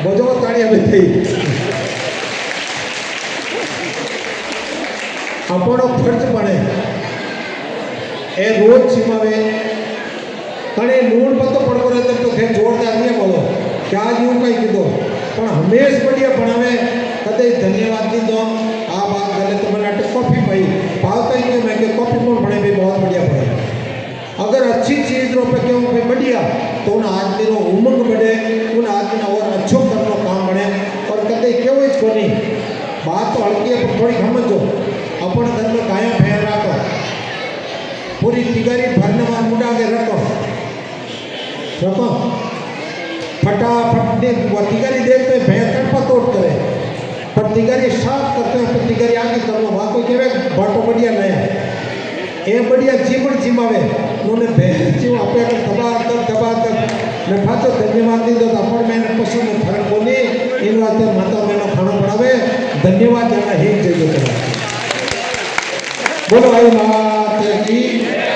बजो ताड़ी हमें थी अपनो खर्च बने ए रोज सीमावे तने लूण पतो पड़को रहते तो थे जोरदार नहीं बोलो क्या यूं कहीं कीधो पण हमेश बढ़िया बनावे कदे धन्यवाद दीदो आ बात गले तो मैंने अट कॉफी पाई पावता ही कि मैं के कॉफी कौन बने भी बहुत बढ़िया बने अगर अच्छी चीज रो पे क्यों पे बढ़िया तो उन आदमी रो उमंग बढ़े उन आदमी ना और अच्छो करनो काम बने और कदे क्यों इस को नहीं बात तो हल्की है थोड़ी समझो अपन घर में गाया फेर रखो पूरी तिगारी भरने में मुंडा के रखो रखो फटाफट वो तिगारी देखते हैं भैंस कटपा तोड़ करे पर तिगारी साफ करते हैं तो तिगारी आगे कर लो वहाँ कोई कहे बाटो बढ़िया नया ये बढ़िया जीवन जीवावे उन्होंने भैंस जीव आपे दबा कर मैं पाचो धन्यवाद दी दो अपन मैंने पशु में फर्क को नहीं इन वास्ते माता मैंने खाना बनावे धन्यवाद जाना ही चाहिए बोलो आई माता की